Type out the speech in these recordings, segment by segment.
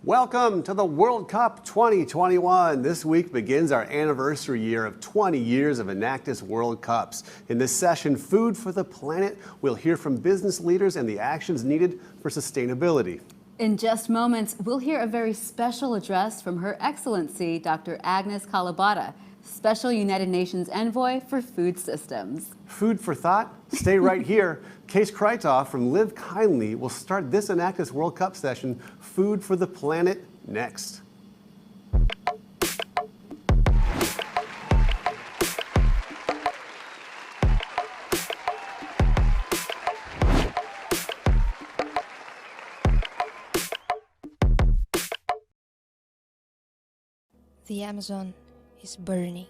Welcome to the World Cup 2021. This week begins our anniversary year of 20 years of Enactus World Cups. In this session, Food for the Planet, we'll hear from business leaders and the actions needed for sustainability. In just moments, we'll hear a very special address from Her Excellency, Dr. Agnes Kalibata, Special United Nations Envoy for Food Systems. Food for thought? Stay right here. Case Krytov from Live Kindly will start this Enactus World Cup session, Food for the Planet, next. The Amazon is burning.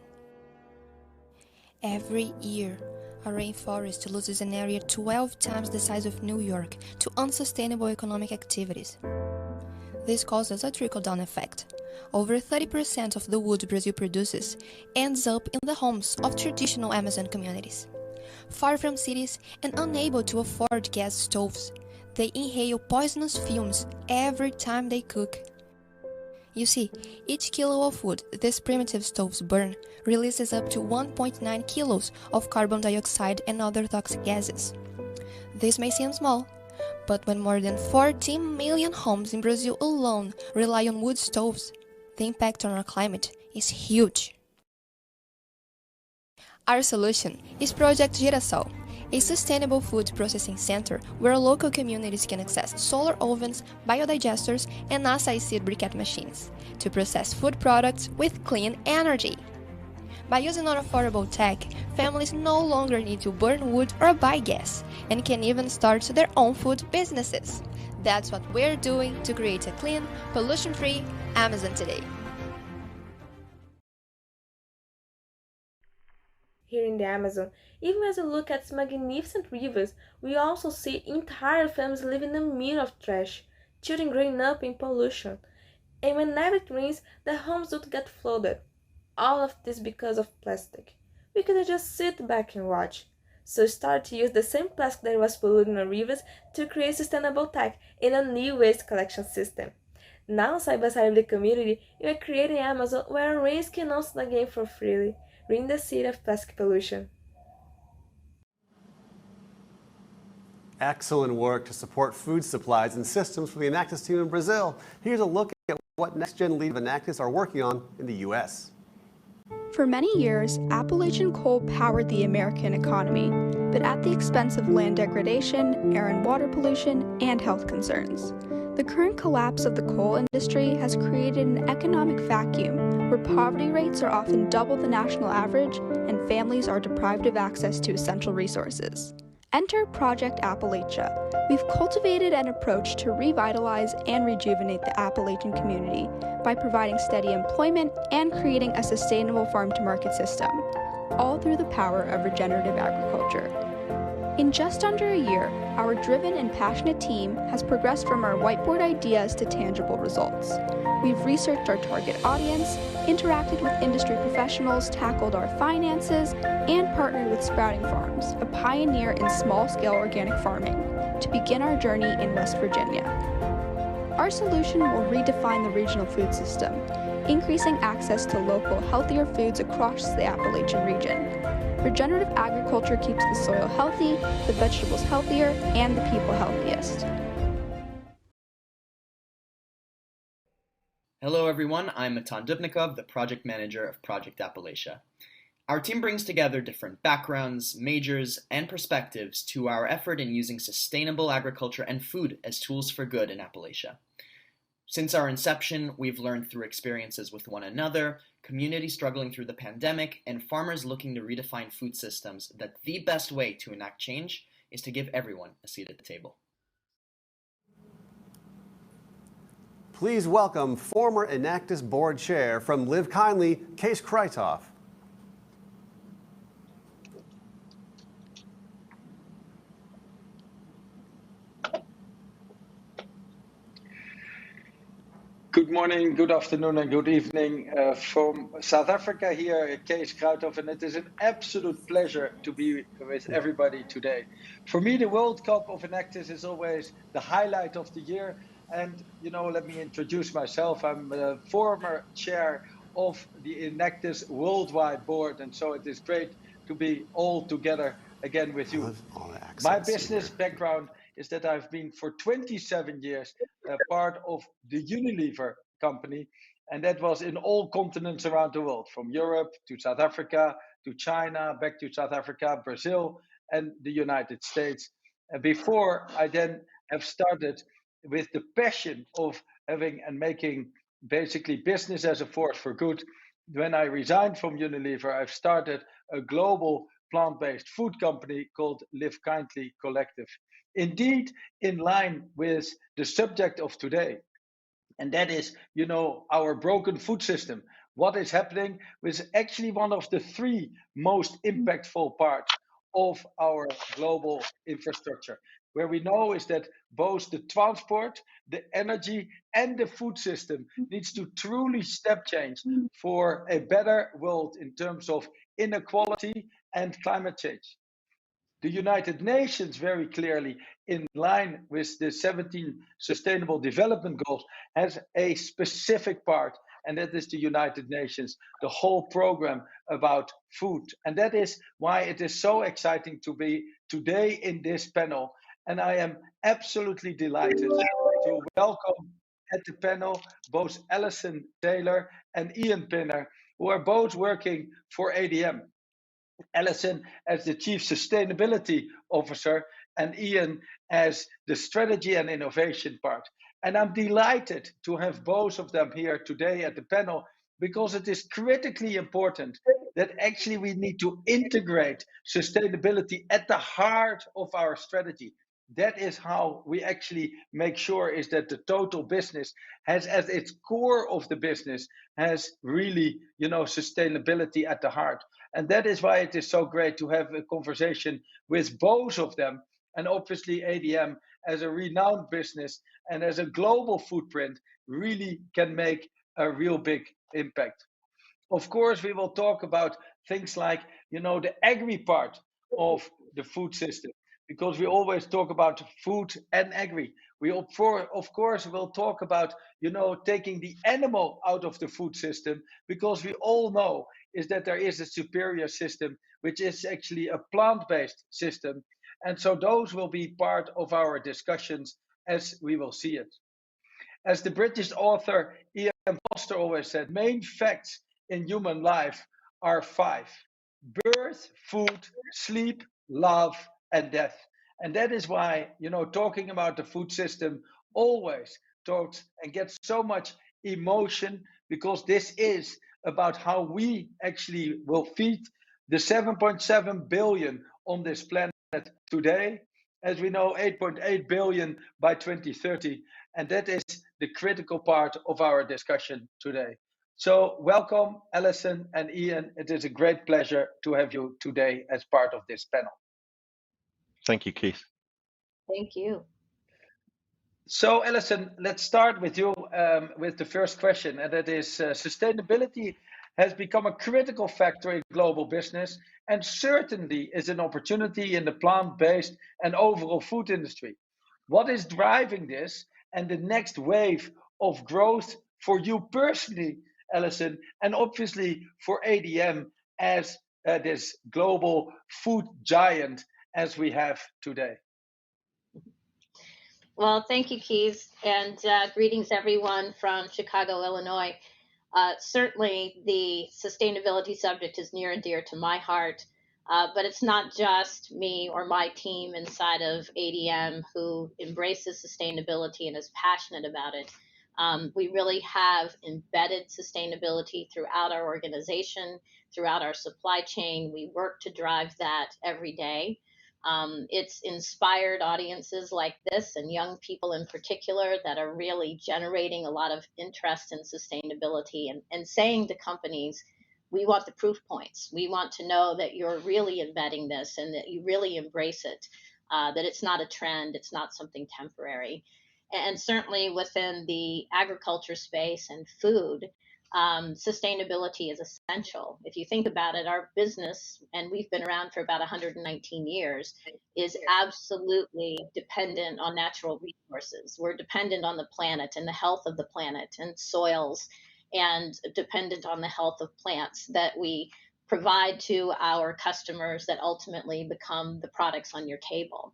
Every year, a rainforest loses an area 12 times the size of New York to unsustainable economic activities. This causes a trickle-down effect. Over 30% of the wood Brazil produces ends up in the homes of traditional Amazon communities. Far from cities and unable to afford gas stoves, they inhale poisonous fumes every time they cook. You see, each kilo of wood these primitive stoves burn releases up to 1.9 kilos of carbon dioxide and other toxic gases. This may seem small, but when more than 14 million homes in Brazil alone rely on wood stoves, the impact on our climate is huge. Our solution is Project Girassol, a sustainable food processing center where local communities can access solar ovens, biodigesters, and acai seed briquette machines to process food products with clean energy. By using our affordable tech, families no longer need to burn wood or buy gas, and can even start their own food businesses. That's what we're doing to create a clean, pollution-free Amazon today. Here in the Amazon, even as we look at its magnificent rivers, we also see entire families living in the middle of trash, children growing up in pollution. And whenever it rains, their homes don't get flooded. All of this because of plastic. We could just sit back and watch. So start to use the same plastic that was polluting our rivers to create sustainable tech in a new waste collection system. Now, side by side with the community, we are creating Amazon where rains can also again for freely, rid the city of plastic pollution. Excellent work to support food supplies and systems for the Enactus team in Brazil. Here's a look at what next-gen lead of Enactus are working on in the U.S. For many years, Appalachian coal powered the American economy, but at the expense of land degradation, air and water pollution, and health concerns. The current collapse of the coal industry has created an economic vacuum where poverty rates are often double the national average and families are deprived of access to essential resources. Enter Project Appalachia. We've cultivated an approach to revitalize and rejuvenate the Appalachian community by providing steady employment and creating a sustainable farm-to-market system, all through the power of regenerative agriculture. In just under a year, our driven and passionate team has progressed from our whiteboard ideas to tangible results. We've researched our target audience, interacted with industry professionals, tackled our finances, and partnered with Sprouting Farms, a pioneer in small-scale organic farming, to begin our journey in West Virginia. Our solution will redefine the regional food system, increasing access to local, healthier foods across the Appalachian region. Regenerative agriculture keeps the soil healthy, the vegetables healthier, and the people healthiest. Hello everyone, I'm Matan Dubnikov, the project manager of Project Appalachia. Our team brings together different backgrounds, majors, and perspectives to our effort in using sustainable agriculture and food as tools for good in Appalachia. Since our inception, we've learned through experiences with one another, communities struggling through the pandemic, and farmers looking to redefine food systems that the best way to enact change is to give everyone a seat at the table. Please welcome former Enactus board chair from Live Kindly, Case Krytov. Good morning, good afternoon, and good evening from South Africa here, Case Krytov, and it is an absolute pleasure to be with everybody today. For me, the World Cup of Enactus is always the highlight of the year, And, let me introduce myself. I'm the former chair of the Enactus Worldwide Board. And so it is great to be all together again with I you. love all the My accents in business here. background is that I've been for 27 years part of the Unilever company, and that was in all continents around the world, from Europe to South Africa to China, back to South Africa, Brazil, and the United States. And before I then have started with the passion of having and making basically business as a force for good, when I resigned from Unilever, I've started a global plant-based food company called Live Kindly Collective. Indeed, in line with the subject of today, and that is, our broken food system. What is happening with actually one of the three most impactful parts of our global infrastructure, where we know is that both the transport, the energy, and the food system needs to truly step change for a better world in terms of inequality and climate change. The United Nations very clearly, in line with the 17 Sustainable Development Goals, has a specific part, and that is the United Nations, the whole program about food. And that is why it is so exciting to be today in this panel. And I am absolutely delighted to welcome at the panel both Alison Taylor and Ian Pinner, who are both working for ADM. Alison as the Chief Sustainability Officer, and Ian as the Strategy and Innovation part. And I'm delighted to have both of them here today at the panel because it is critically important that actually we need to integrate sustainability at the heart of our strategy. That is how we actually make sure is that the total business has as its core of the business has really, sustainability at the heart. And that is why it is so great to have a conversation with both of them. And obviously, ADM, as a renowned business and as a global footprint, really can make a real big impact. Of course, we will talk about things like, the agri part of the food system, because we always talk about food and agri. We, of course, will talk about, taking the animal out of the food system, because we all know is that there is a superior system, which is actually a plant-based system. And so those will be part of our discussions as we will see it. As the British author Ian Foster always said, main facts in human life are five: birth, food, sleep, love, and death. And that is why, talking about the food system always talks and gets so much emotion, because this is about how we actually will feed the 7.7 billion on this planet today. As we know, 8.8 billion by 2030. And that is the critical part of our discussion today. So welcome, Alison and Ian. It is a great pleasure to have you today as part of this panel. Thank you, Keith. Thank you. So, Alison, let's start with you with the first question, and that is sustainability has become a critical factor in global business and certainly is an opportunity in the plant-based and overall food industry. What is driving this and the next wave of growth for you personally, Alison, and obviously for ADM as this global food giant as we have today? Well, thank you, Keith, and greetings everyone from Chicago, Illinois. Certainly, the sustainability subject is near and dear to my heart, but it's not just me or my team inside of ADM who embraces sustainability and is passionate about it. We really have embedded sustainability throughout our organization, throughout our supply chain. We work to drive that every day. It's inspired audiences like this and young people in particular that are really generating a lot of interest in sustainability and saying to companies, we want the proof points. We want to know that you're really embedding this and that you really embrace it, that it's not a trend, it's not something temporary. And certainly within the agriculture space and food, sustainability is essential. If you think about it, our business, and we've been around for about 119 years, is absolutely dependent on natural resources. We're dependent on the planet and the health of the planet and soils, and dependent on the health of plants that we provide to our customers that ultimately become the products on your table.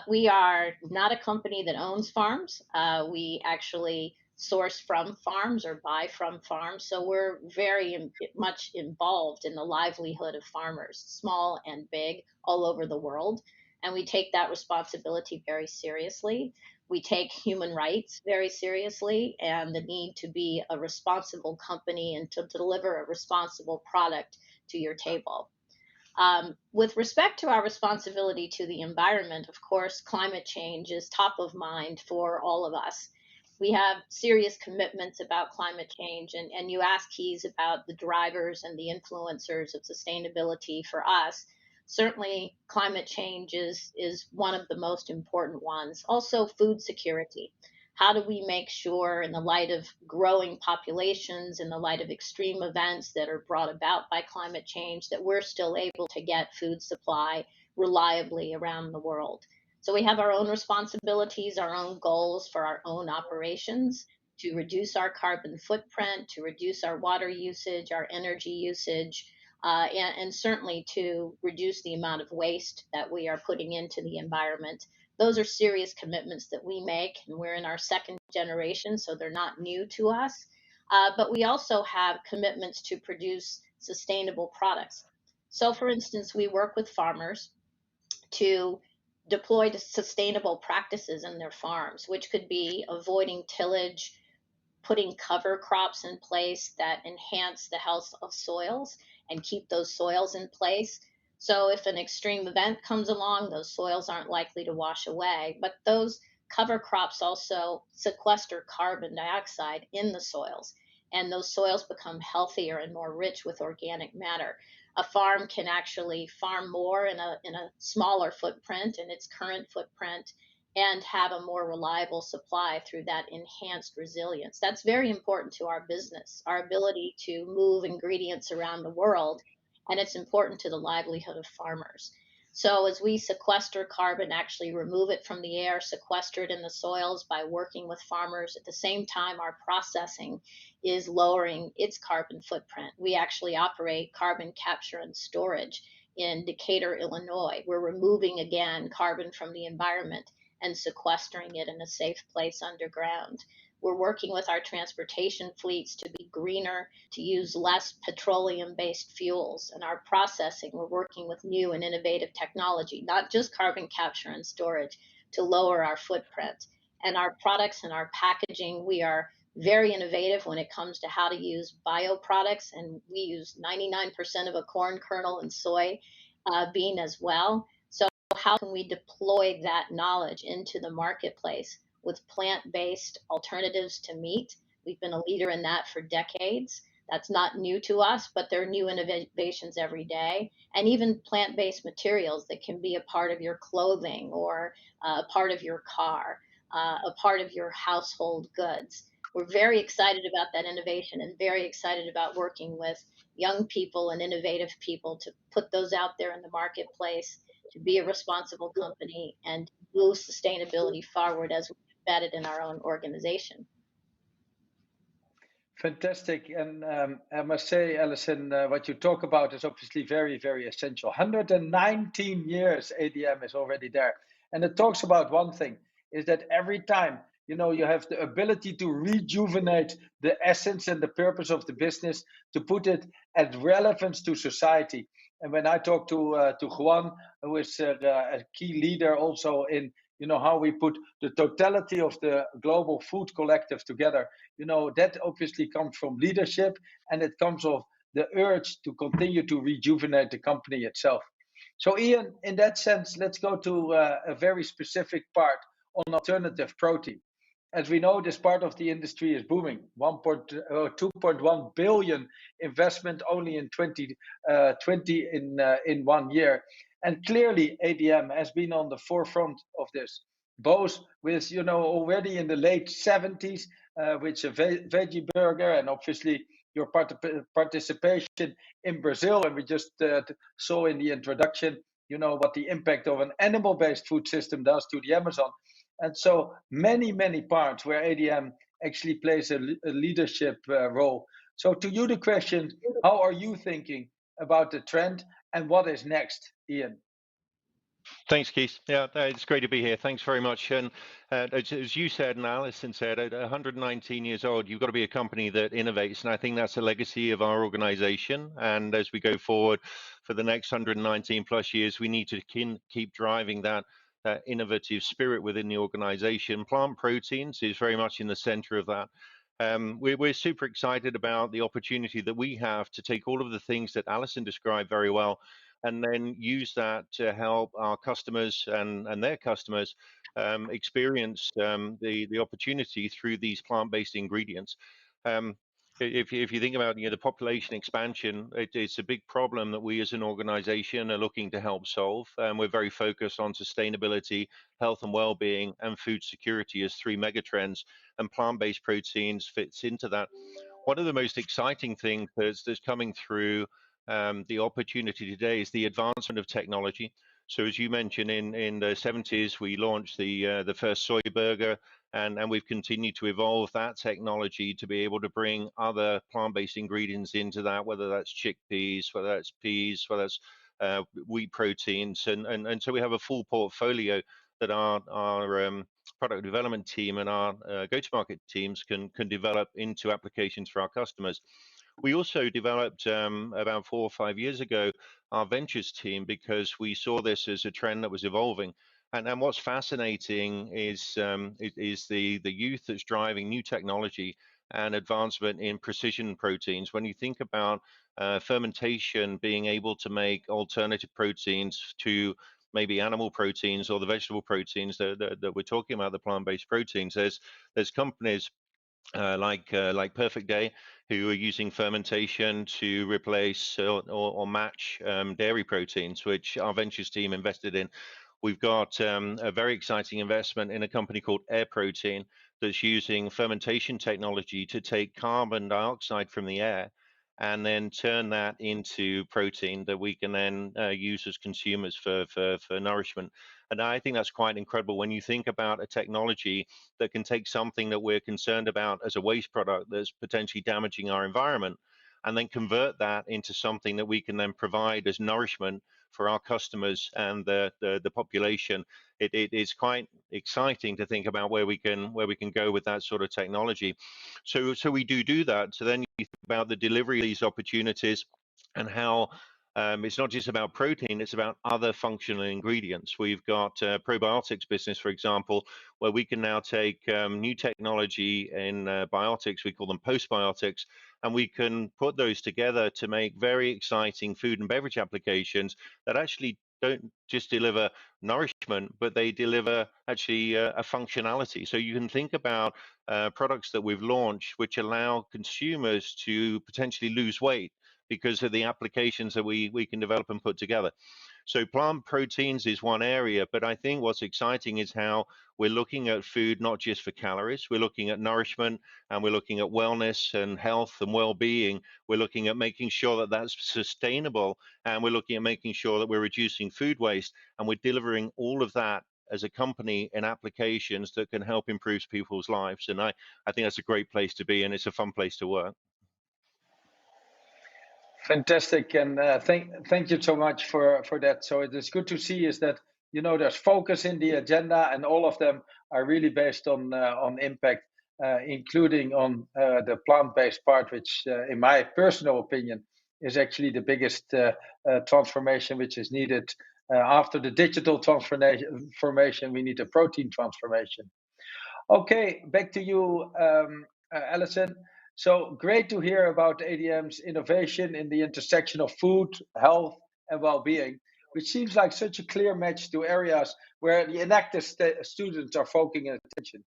We are not a company that owns farms. We actually source from farms or buy from farms. So we're very much involved in the livelihood of farmers, small and big, all over the world. And we take that responsibility very seriously. We take human rights very seriously and the need to be a responsible company and to deliver a responsible product to your table. With respect to our responsibility to the environment, of course, climate change is top of mind for all of us. We have serious commitments about climate change, and you asked, Keys, about the drivers and the influencers of sustainability for us. Certainly, climate change is one of the most important ones. Also, food security. How do we make sure, in the light of growing populations, in the light of extreme events that are brought about by climate change, that we're still able to get food supply reliably around the world? So we have our own responsibilities, our own goals for our own operations to reduce our carbon footprint, to reduce our water usage, our energy usage, and certainly to reduce the amount of waste that we are putting into the environment. Those are serious commitments that we make, and we're in our second generation, so they're not new to us. But we also have commitments to produce sustainable products. So, for instance, we work with farmers to deploy sustainable practices in their farms, which could be avoiding tillage, putting cover crops in place that enhance the health of soils and keep those soils in place. So if an extreme event comes along, those soils aren't likely to wash away. But those cover crops also sequester carbon dioxide in the soils, and those soils become healthier and more rich with organic matter. A farm can actually farm more in a smaller footprint, in its current footprint, and have a more reliable supply through that enhanced resilience. That's very important to our business, our ability to move ingredients around the world, and it's important to the livelihood of farmers. So as we sequester carbon, actually remove it from the air, sequester it in the soils by working with farmers, at the same time our processing is lowering its carbon footprint. We actually operate carbon capture and storage in Decatur, Illinois. We're removing again carbon from the environment and sequestering it in a safe place underground. We're working with our transportation fleets to be greener, to use less petroleum-based fuels. And our processing, we're working with new and innovative technology, not just carbon capture and storage, to lower our footprint. And our products and our packaging, we are very innovative when it comes to how to use bioproducts, and we use 99% of a corn kernel and soy bean as well. So how can we deploy that knowledge into the marketplace with plant-based alternatives to meat? We've been a leader in that for decades. That's not new to us, but there are new innovations every day. And even plant-based materials that can be a part of your clothing or a part of your car, a part of your household goods. We're very excited about that innovation and very excited about working with young people and innovative people to put those out there in the marketplace, to be a responsible company and move sustainability forward as we embed it in our own organization. Fantastic. And I must say, Alison, what you talk about is obviously very, very essential. 119 years ADM is already there. And it talks about one thing, is that every time, you have the ability to rejuvenate the essence and the purpose of the business, to put it at relevance to society. And when I talk to Juan, who is a key leader also in how we put the totality of the global food collective together, that obviously comes from leadership, and it comes of the urge to continue to rejuvenate the company itself. So Ian, in that sense, let's go to a very specific part on alternative protein. As we know, this part of the industry is booming. 2.1 billion investment only in 2020 in 1 year. And clearly ADM has been on the forefront of this. both with, already in the late 70s, with a veggie burger, and obviously your participation in Brazil. And we just saw in the introduction, what the impact of an animal-based food system does to the Amazon. And so many parts where ADM actually plays a leadership role. So to you, the question, how are you thinking about the trend and what is next, Ian? Thanks, Keith. Yeah, it's great to be here. Thanks very much. And as you said, and Alison said, at 119 years old, you've got to be a company that innovates. And I think that's a legacy of our organization. And as we go forward for the next 119 plus years, we need to keep driving that innovative spirit within the organization. Plant proteins is very much in the center of that. We're super excited about the opportunity that we have to take all of the things that Alison described very well and then use that to help our customers and their customers experience the opportunity through these plant-based ingredients. Um, if you think about the population expansion, it's a big problem that we as an organization are looking to help solve. We're very focused on sustainability, health and well-being, and food security as three megatrends, and plant-based proteins fits into that. One of the most exciting things that's coming through the opportunity today is the advancement of technology. So as you mentioned, in the 70s, we launched the first soy burger, and we've continued to evolve that technology to be able to bring other plant-based ingredients into that, whether that's chickpeas, whether that's peas, whether that's wheat proteins, and so we have a full portfolio that our product development team and our go-to-market teams can develop into applications for our customers. We also developed about 4 or 5 years ago our ventures team because we saw this as a trend that was evolving. And what's fascinating is the youth that's driving new technology and advancement in precision proteins. When you think about fermentation being able to make alternative proteins to maybe animal proteins or the vegetable proteins that we're talking about, the plant-based proteins, there's companies like Perfect Day, who are using fermentation to replace or match dairy proteins, which our ventures team invested in. We've got a very exciting investment in a company called Air Protein that's using fermentation technology to take carbon dioxide from the air and then turn that into protein that we can then use as consumers for nourishment. And I think that's quite incredible when you think about a technology that can take something that we're concerned about as a waste product that's potentially damaging our environment and then convert that into something that we can then provide as nourishment for our customers and the population. It is quite exciting to think about where we can go with that sort of technology. So we do that. So then you think about the delivery of these opportunities and how it's not just about protein, it's about other functional ingredients. We've got probiotics business, for example, where we can now take new technology in biotics, we call them postbiotics, and we can put those together to make very exciting food and beverage applications that actually don't just deliver nourishment, but they deliver actually a functionality. So you can think about products that we've launched which allow consumers to potentially lose weight because of the applications that we can develop and put together. So plant proteins is one area, but I think what's exciting is how we're looking at food not just for calories, we're looking at nourishment, and we're looking at wellness and health and well-being. We're looking at making sure that that's sustainable, and we're looking at making sure that we're reducing food waste, and we're delivering all of that as a company in applications that can help improve people's lives. And I think that's a great place to be, and it's a fun place to work. Fantastic, and thank you so much for that. So it is good to see is that there's focus in the agenda, and all of them are really based on impact, including on the plant-based part, which, in my personal opinion, is actually the biggest transformation which is needed. After the digital transformation, we need a protein transformation. Okay, back to you, Alison. So great to hear about ADM's innovation in the intersection of food, health, and well-being, which seems like such a clear match to areas where the Enactus students are focusing attention.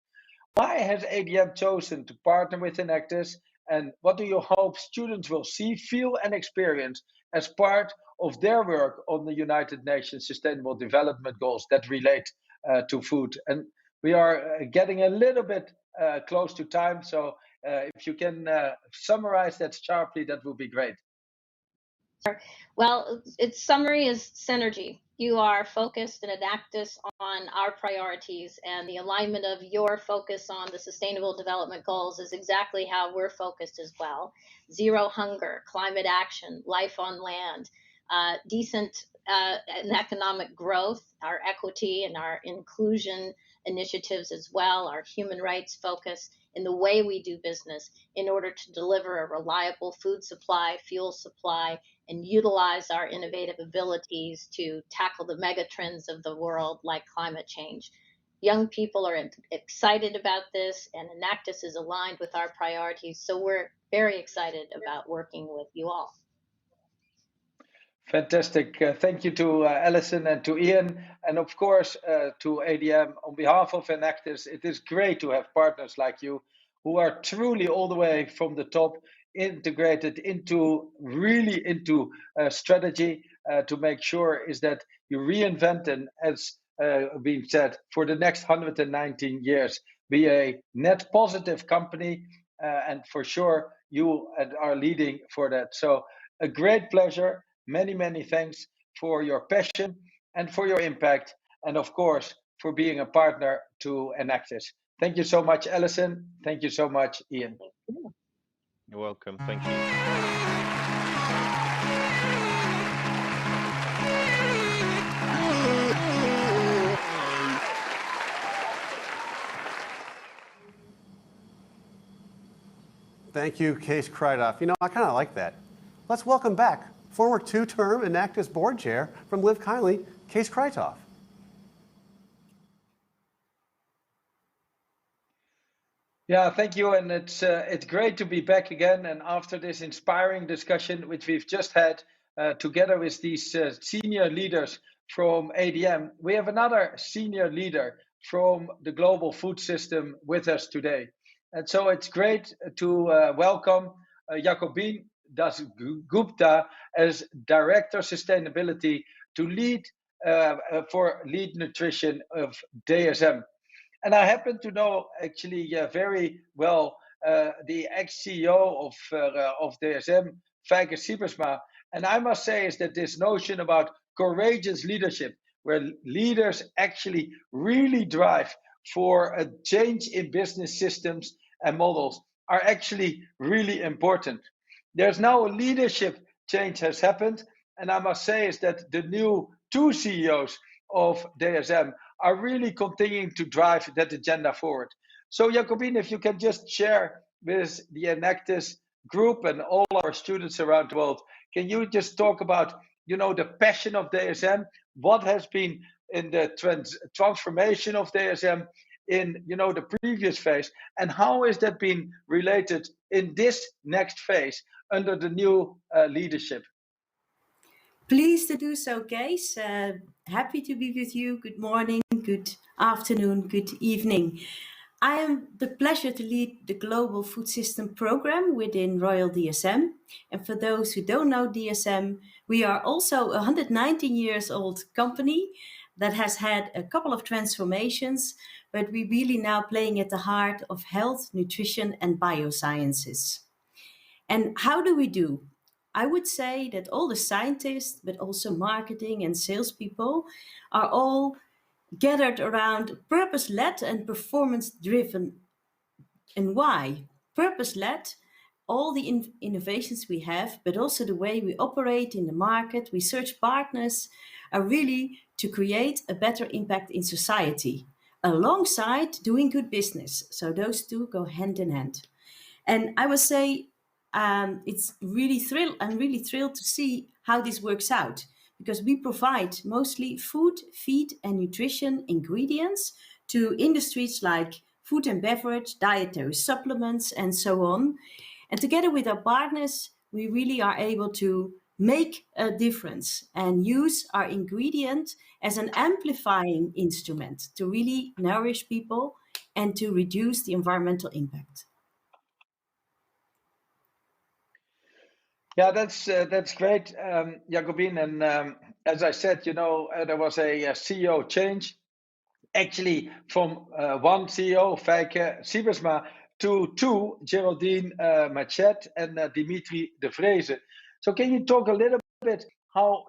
Why has ADM chosen to partner with Enactus, and what do you hope students will see, feel, and experience as part of their work on the United Nations Sustainable Development Goals that relate to food? And We are getting a little bit close to time, so if you can summarize that sharply, that would be great. Well, its summary is synergy. You are focused in Enactus on our priorities, and the alignment of your focus on the Sustainable Development Goals is exactly how we're focused as well. Zero hunger, climate action, life on land, decent and economic growth, our equity and our inclusion initiatives as well, our human rights focus in the way we do business in order to deliver a reliable food supply, fuel supply, and utilize our innovative abilities to tackle the mega trends of the world like climate change. Young people are excited about this, and Enactus is aligned with our priorities, so we're very excited about working with you all. Fantastic. Thank you to Alison and to Ian, and of course to ADM. On behalf of Enactus, it is great to have partners like you who are truly all the way from the top integrated into strategy to make sure is that you reinvent and, as being said, for the next 119 years, be a net positive company, and for sure you are leading for that. So a great pleasure. Many, many thanks for your passion and for your impact, and of course, for being a partner to Enactus. Thank you so much, Alison. Thank you so much, Ian. You're welcome. Thank you. Thank you, Kees Kruidhoff. You know, I kind of like that. Let's welcome back former two-term Enactus board chair from Live Kindly, Kees Kruidhoff. Yeah, thank you, and it's great to be back again. And after this inspiring discussion, which we've just had together with these senior leaders from ADM, we have another senior leader from the global food system with us today. And so it's great to welcome Jacobine Das-Gupta as Director Sustainability to lead for lead nutrition of DSM. And I happen to know actually very well the ex-CEO of DSM, Feike Siebersma. And I must say is that this notion about courageous leadership, where leaders actually really drive for a change in business systems and models, are actually really important. There's now a leadership change has happened, and I must say is that the new two CEOs of DSM are really continuing to drive that agenda forward. So Jacobine, if you can just share with the Enactus group and all our students around the world, can you just talk about, you know, the passion of DSM, what has been in the transformation of DSM in, you know, the previous phase, and how is that being related in this next phase under the new leadership? Pleased to do so, Kees. Happy to be with you. Good morning, good afternoon, good evening. I am the pleasure to lead the Global Food System Program within Royal DSM. And for those who don't know DSM, we are also a 119 years old company that has had a couple of transformations, but we're really now playing at the heart of health, nutrition, and biosciences. And how do we do? I would say that all the scientists, but also marketing and salespeople, are all gathered around purpose-led and performance-driven. And why? Purpose-led, all the innovations we have, but also the way we operate in the market, we search partners, are really to create a better impact in society, alongside doing good business. So those two go hand in hand. And I would say I'm really thrilled to see how this works out, because we provide mostly food, feed, and nutrition ingredients to industries like food and beverage, dietary supplements, and so on. And together with our partners, we really are able to make a difference and use our ingredient as an amplifying instrument to really nourish people and to reduce the environmental impact. Yeah, that's great, Jacobine. And as I said, you know, there was a CEO change, actually from one CEO, Feike Siebersma, to two, Geraldine Machet and Dimitri de Vreese. So can you talk a little bit how,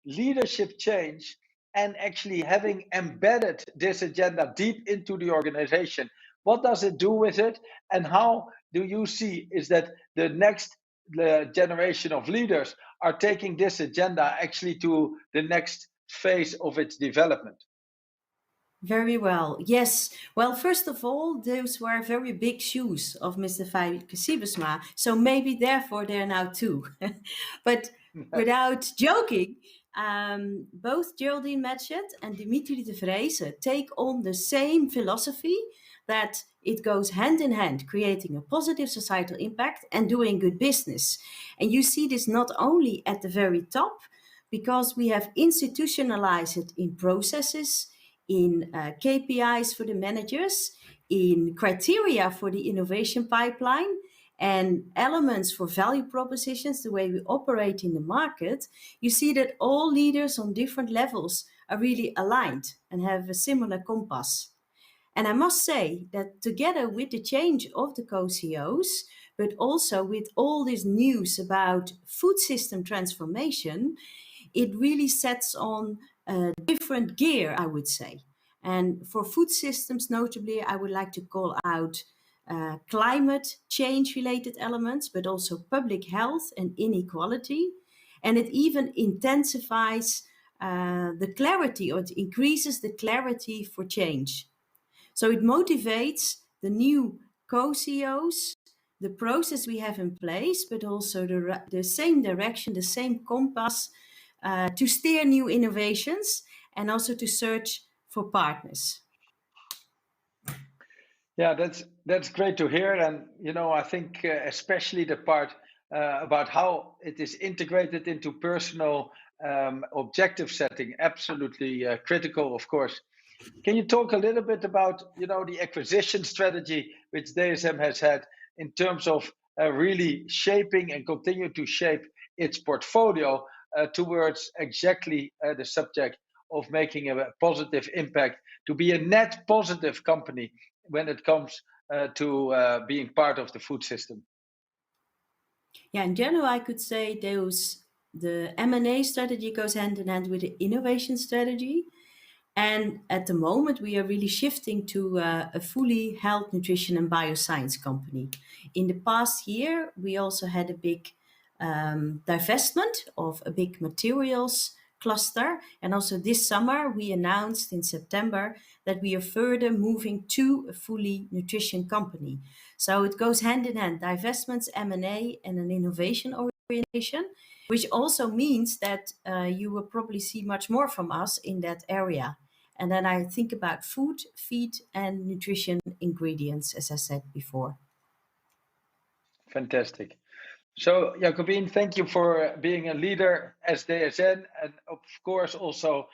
leadership change and actually having embedded this agenda deep into the organization, what does it do with it? And how do you see is that the next generation of leaders are taking this agenda actually to the next phase of its development? Very well. Yes. Well, first of all, those were very big shoes of Mr. Feike Siebersma. So maybe therefore they're now two. But without joking, both Geraldine Matchett and Dimitri de Vreese take on the same philosophy that it goes hand in hand, creating a positive societal impact and doing good business. And you see this not only at the very top, because we have institutionalized it in processes, in KPIs for the managers, in criteria for the innovation pipeline, and elements for value propositions, the way we operate in the market, you see that all leaders on different levels are really aligned and have a similar compass. And I must say that together with the change of the co-CEOs, but also with all this news about food system transformation, it really sets on a different gear, I would say. And for food systems, notably, I would like to call out climate change related elements, but also public health and inequality. And it even intensifies the clarity, or it increases the clarity for change. So it motivates the new co-CEOs, the process we have in place, but also the same direction, the same compass to steer new innovations and also to search for partners. Yeah, that's great to hear, and I think especially the part about how it is integrated into personal objective setting, absolutely critical, of course. Can you talk a little bit about the acquisition strategy which DSM has had in terms of really shaping and continue to shape its portfolio towards exactly the subject of making a positive impact, to be a net positive company when it comes to being part of the food system? Yeah, in general, I could say the M&A strategy goes hand in hand with the innovation strategy. And at the moment, we are really shifting to a fully health, nutrition, and bioscience company. In the past year, we also had a big divestment of a big materials cluster. And also this summer, we announced in September that we are further moving to a fully nutrition company. So it goes hand in hand, divestments, M&A, and an innovation orientation, which also means that you will probably see much more from us in that area. And then I think about food, feed, and nutrition ingredients, as I said before. Fantastic. So, Jacobine, thank you for being a leader as DSN, and of course also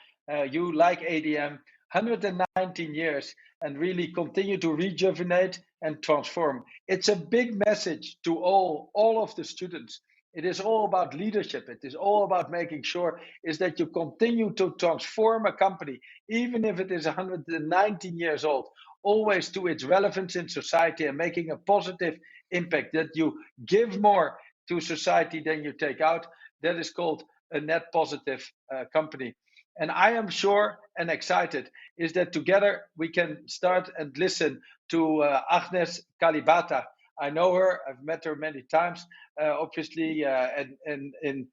you, like ADM, 119 years, and really continue to rejuvenate and transform. It's a big message to all of the students. It is all about leadership. It is all about making sure is that you continue to transform a company, even if it is 119 years old, always to its relevance in society and making a positive impact, that you give more to society than you take out. That is called a net positive company. And I am sure and excited is that together we can start and listen to Agnes Kalibata. I know her, I've met her many times, obviously, and in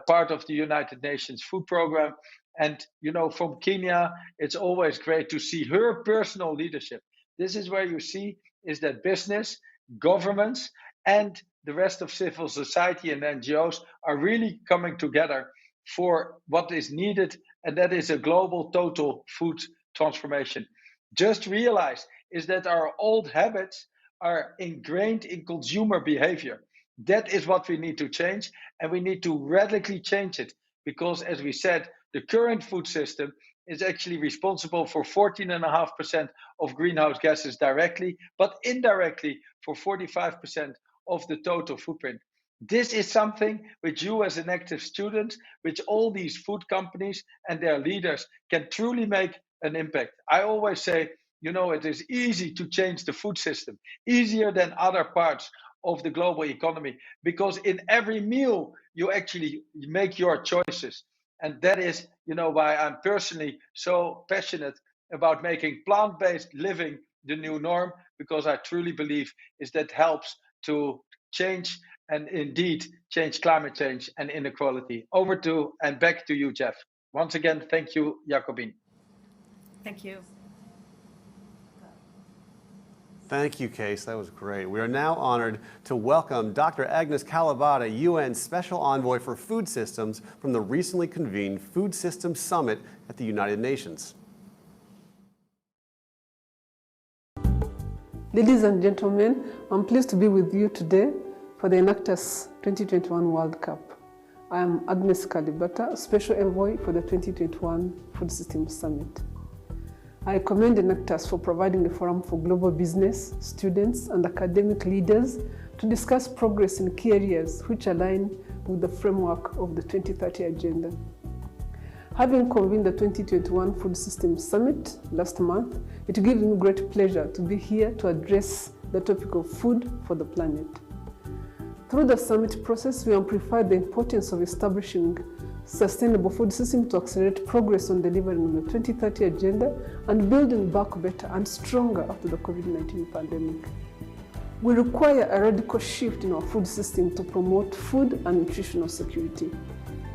part of the United Nations Food Program. And, from Kenya, it's always great to see her personal leadership. This is where you see is that business, governments, and the rest of civil society and NGOs are really coming together for what is needed, and that is a global total food transformation. Just realize is that our old habits are ingrained in consumer behavior. That is what we need to change, and we need to radically change it, because as we said, the current food system is actually responsible for 14.5% of greenhouse gases directly, but indirectly for 45% of the total footprint. This is something which you as an active student, which all these food companies and their leaders can truly make an impact. I always say, it is easy to change the food system, easier than other parts of the global economy, because in every meal you actually make your choices. And that is, why I'm personally so passionate about making plant-based living the new norm, because I truly believe is that helps to change and indeed change climate change and inequality. Over to and back to you, Jeff. Once again, thank you, Jacobine. Thank you. Thank you, Case. That was great. We are now honored to welcome Dr. Agnes Kalibata, UN Special Envoy for Food Systems from the recently convened Food Systems Summit at the United Nations. Ladies and gentlemen, I'm pleased to be with you today for the Enactus 2021 World Cup. I am Agnes Kalibata, Special Envoy for the 2021 Food Systems Summit. I commend Enactus for providing a forum for global business, students, and academic leaders to discuss progress in key areas which align with the framework of the 2030 Agenda. Having convened the 2021 Food Systems Summit last month, it gives me great pleasure to be here to address the topic of food for the planet. Through the summit process, we amplified the importance of establishing sustainable food system to accelerate progress on delivering on the 2030 Agenda and building back better and stronger after the COVID-19 pandemic. We require a radical shift in our food system to promote food and nutritional security.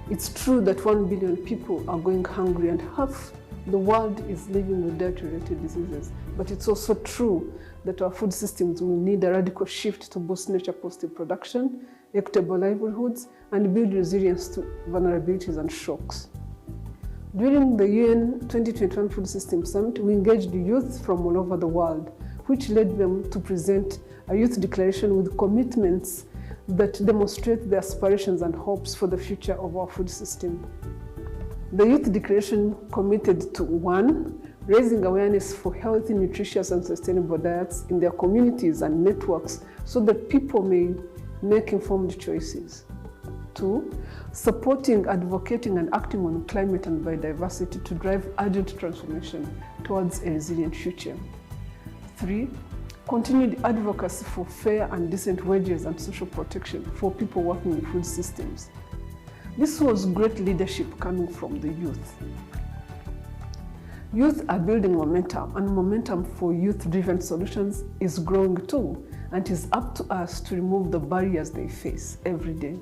It's true that 1 billion people are going hungry and half the world is living with diet-related diseases. But it's also true that our food systems will need a radical shift to boost nature-positive production, equitable livelihoods, and build resilience to vulnerabilities and shocks. During the UN 2021 Food Systems Summit, we engaged youth from all over the world, which led them to present a youth declaration with commitments that demonstrate the aspirations and hopes for the future of our food system. The Youth Declaration committed to 1. Raising awareness for healthy, nutritious, and sustainable diets in their communities and networks so that people may make informed choices. 2. Supporting, advocating, and acting on climate and biodiversity to drive urgent transformation towards a resilient future. 3. Continued advocacy for fair and decent wages and social protection for people working in food systems. This was great leadership coming from the youth. Youth are building momentum, and momentum for youth-driven solutions is growing too, and it is up to us to remove the barriers they face every day.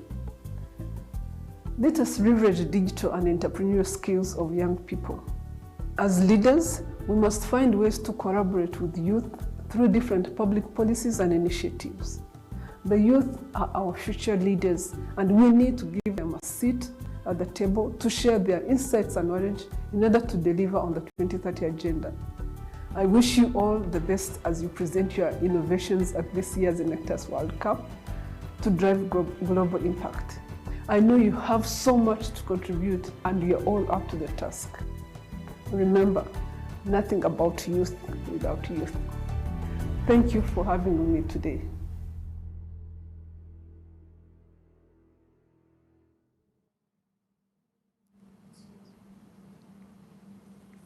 Let us leverage digital and entrepreneurial skills of young people. As leaders, we must find ways to collaborate with youth through different public policies and initiatives. The youth are our future leaders, and we need to give them a seat at the table to share their insights and knowledge in order to deliver on the 2030 Agenda. I wish you all the best as you present your innovations at this year's Enactus World Cup to drive global impact. I know you have so much to contribute, and you're all up to the task. Remember, nothing about youth without youth. Thank you for having me today.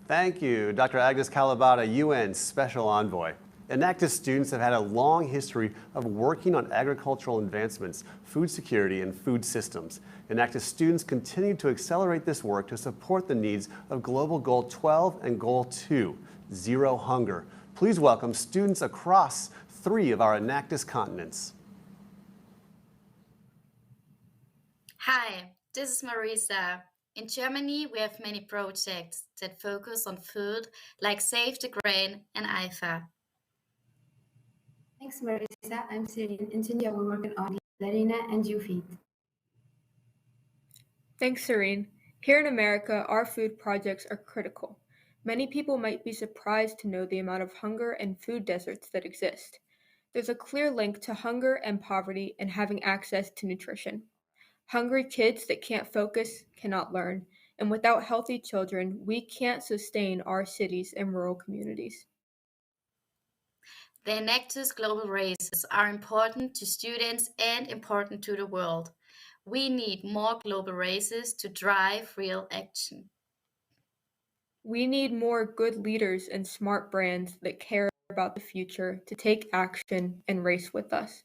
Thank you, Dr. Agnes Kalibata, UN Special Envoy. Enactus students have had a long history of working on agricultural advancements, food security, and food systems. Enactus students continue to accelerate this work to support the needs of Global Goal 12 and Goal 2, Zero Hunger. Please welcome students across 3 of our Enactus continents. Hi, this is Marisa. In Germany, we have many projects that focus on food, like Save the Grain and IFA. Thanks, Marisa. I'm Celine. In India, we're working on Larina and UFeed. Thanks, Serene. Here in America, our food projects are critical. Many people might be surprised to know the amount of hunger and food deserts that exist. There's a clear link to hunger and poverty and having access to nutrition. Hungry kids that can't focus cannot learn, and without healthy children, we can't sustain our cities and rural communities. The Enactus global races are important to students and important to the world. We need more global races to drive real action. We need more good leaders and smart brands that care about the future to take action and race with us.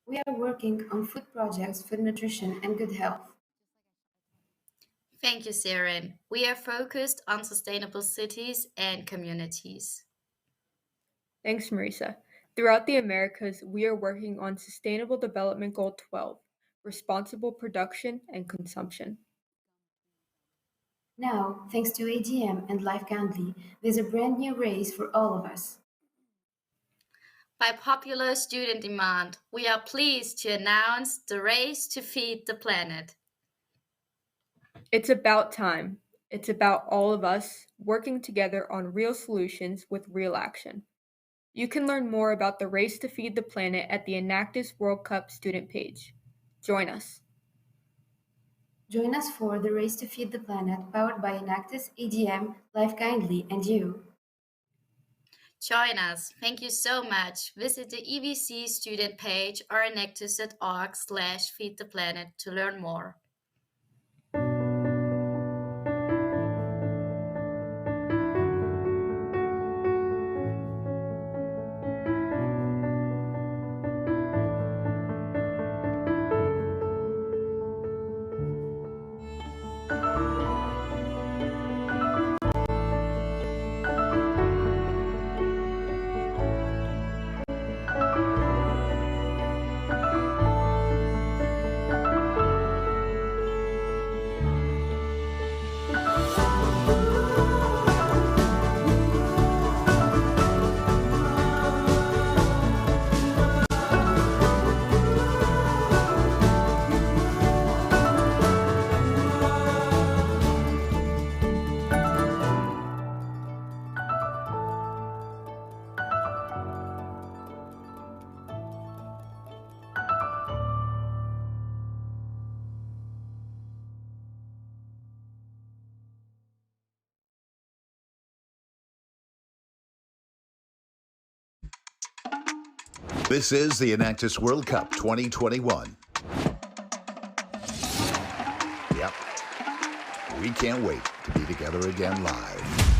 We are working on food projects for nutrition and good health. Thank you, Siren. We are focused on sustainable cities and communities. Thanks, Marisa. Throughout the Americas, we are working on Sustainable Development Goal 12, responsible production and consumption. Now, thanks to ADM and Life Kindly, there's a brand new race for all of us. By popular student demand, we are pleased to announce the Race to Feed the Planet. It's about time. It's about all of us working together on real solutions with real action. You can learn more about the Race to Feed the Planet at the Enactus World Cup student page. Join us. Join us for the Race to Feed the Planet, powered by Enactus, ADM, Life Kindly, and you. Join us. Thank you so much. Visit the EBC student page or enactus.org/feedtheplanet to learn more. This is the Enactus World Cup 2021. Yep. We can't wait to be together again live.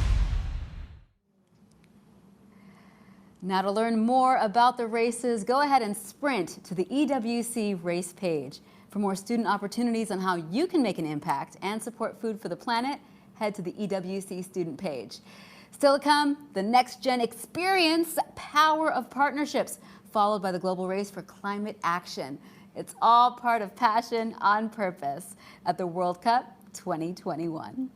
Now to learn more about the races, go ahead and sprint to the EWC race page. For more student opportunities on how you can make an impact and support Food for the Planet, head to the EWC student page. Still to come, the Next Gen Experience, Power of Partnerships, followed by the Global Race for Climate Action. It's all part of Passion on Purpose at the World Cup 2021.